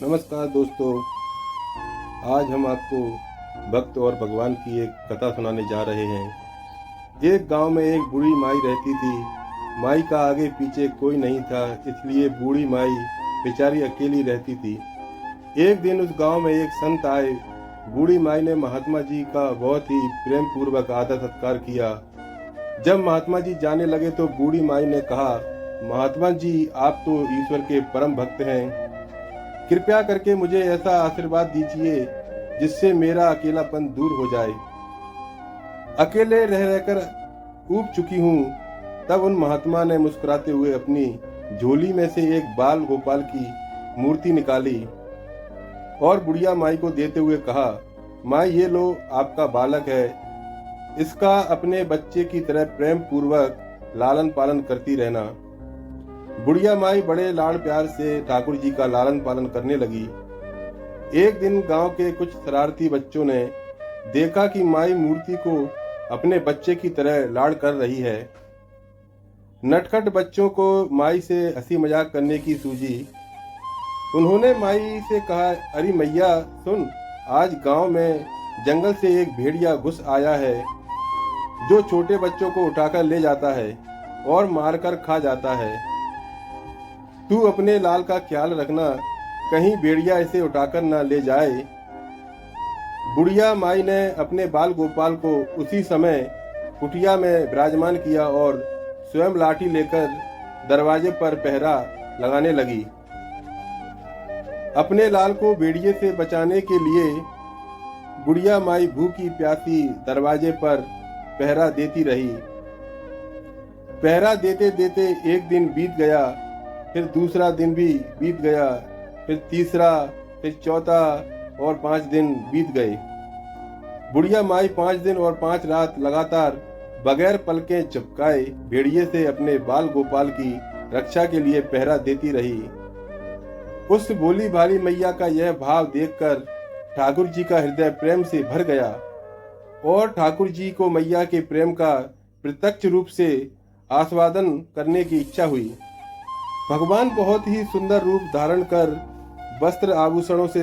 नमस्कार दोस्तों, आज हम आपको भक्त और भगवान की एक कथा सुनाने जा रहे हैं। एक गांव में एक बूढ़ी माई रहती थी। माई का आगे पीछे कोई नहीं था, इसलिए बूढ़ी माई बेचारी अकेली रहती थी। एक दिन उस गांव में एक संत आए। बूढ़ी माई ने महात्मा जी का बहुत ही प्रेम पूर्वक आदर सत्कार किया। जब महात्मा जी जाने लगे तो बूढ़ी माई ने कहा, महात्मा जी, आप तो ईश्वर के परम भक्त हैं, कृपया करके मुझे ऐसा आशीर्वाद दीजिए जिससे मेरा अकेलापन दूर हो जाए। अकेले रह रहकर ऊब चुकी हूँ। तब उन महात्मा ने मुस्कुराते हुए अपनी झोली में से एक बाल गोपाल की मूर्ति निकाली और बुढ़िया माई को देते हुए कहा, माई ये लो, आपका बालक है, इसका अपने बच्चे की तरह प्रेम पूर्वक लालन पालन करती रहना। बुढ़िया माई बड़े लाड़ प्यार से ठाकुर जी का लालन पालन करने लगी। एक दिन गांव के कुछ शरारती बच्चों ने देखा कि माई मूर्ति को अपने बच्चे की तरह लाड़ कर रही है। नटखट बच्चों को माई से हंसी मजाक करने की सूझी। उन्होंने माई से कहा, अरे मैया सुन, आज गांव में जंगल से एक भेड़िया घुस आया है जो छोटे बच्चों को उठाकर ले जाता है और मारकर खा जाता है। तू अपने लाल का ख्याल रखना, कहीं भेड़िया इसे उठाकर न ले जाए। बुढ़िया माई ने अपने बाल गोपाल को उसी समय कुटिया में विराजमान किया और स्वयं लाठी लेकर दरवाजे पर पहरा लगाने लगी। अपने लाल को भेड़िए से बचाने के लिए बुढ़िया माई भूखी प्यासी दरवाजे पर पहरा देती रही। पहरा देते देते एक दिन बीत गया, फिर दूसरा दिन भी बीत गया, फिर तीसरा, फिर चौथा और 5 दिन बीत गए। बुढ़िया माई 5 दिन और 5 रात लगातार बगैर पलकें झपकाए भेड़िए से अपने बाल गोपाल की रक्षा के लिए पहरा देती रही। उस भोली भाली मैया का यह भाव देखकर ठाकुर जी का हृदय प्रेम से भर गया और ठाकुर जी को मैया के प्रेम का प्रत्यक्ष रूप से आस्वादन करने की इच्छा हुई। भगवान बहुत ही सुंदर रूप धारण कर वस्त्र आभूषणों से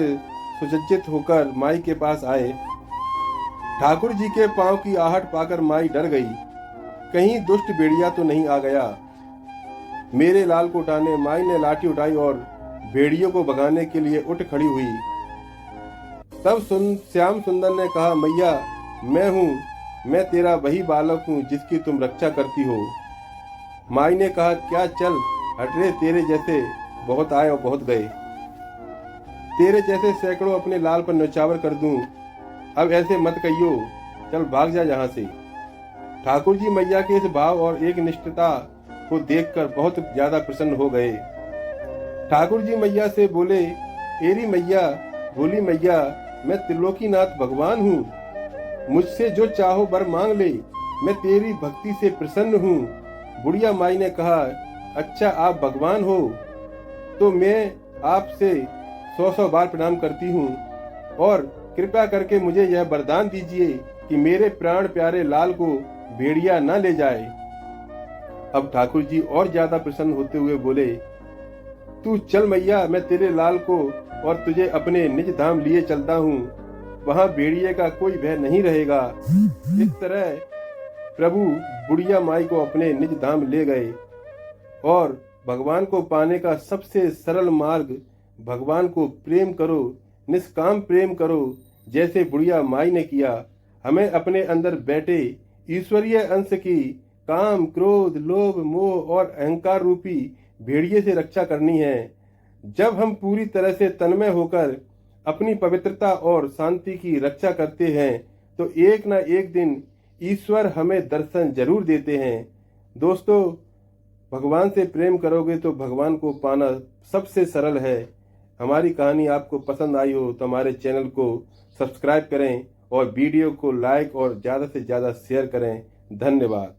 सुसज्जित होकर माई के पास आए। ठाकुर जी के पांव की आहट पाकर माई डर गई, कहीं दुष्ट भेड़िया तो नहीं आ गया। मेरे लाल को उठाने माई ने लाठी उठाई और भेड़ियों को भगाने के लिए उठ खड़ी हुई। तब श्याम सुंदर ने कहा, मैया मैं हूँ, मैं तेरा वही बालक हूँ जिसकी तुम रक्षा करती हो। माई ने कहा, क्या चल हट रे, तेरे जैसे बहुत आए और बहुत गए, तेरे जैसे सैकड़ों अपने लाल पर न्यौछावर कर दूं। अब ऐसे मत कहियो, चल भाग जा यहाँ से। ठाकुर जी मैया के इस भाव और एक निष्ठता को देखकर बहुत ज्यादा प्रसन्न हो गए। ठाकुर जी मैया से बोले, एरी मैया, भोली मैया, मैं त्रिलोकीनाथ भगवान हूँ, मुझसे जो चाहो वर मांग ले, मैं तेरी भक्ति से प्रसन्न हूँ। बुढ़िया माई ने कहा, अच्छा आप भगवान हो तो मैं आपसे 100 बार प्रणाम करती हूँ और कृपया करके मुझे यह वरदान दीजिए कि मेरे प्राण प्यारे लाल को भेड़िया न ले जाए। अब ठाकुर जी और ज्यादा प्रसन्न होते हुए बोले, तू चल मैया, मैं तेरे लाल को और तुझे अपने निज धाम लिए चलता हूँ, वहां भेड़िए का कोई भय नहीं रहेगा। इस तरह प्रभु बुढ़िया माई को अपने निज धाम ले गए और भगवान को पाने का सबसे सरल मार्ग भगवान को प्रेम करो, निष्काम प्रेम करो, जैसे बुढ़िया माई ने किया। हमें अपने अंदर बैठे ईश्वरीय अंश की काम, क्रोध, लोभ, मोह और अहंकार रूपी भेड़िए से रक्षा करनी है। जब हम पूरी तरह से तन्मय होकर अपनी पवित्रता और शांति की रक्षा करते हैं तो एक न एक दिन ईश्वर हमें दर्शन जरूर देते हैं। दोस्तों, भगवान से प्रेम करोगे तो भगवान को पाना सबसे सरल है। हमारी कहानी आपको पसंद आई हो तो हमारे चैनल को सब्सक्राइब करें और वीडियो को लाइक और ज़्यादा से ज़्यादा शेयर करें। धन्यवाद।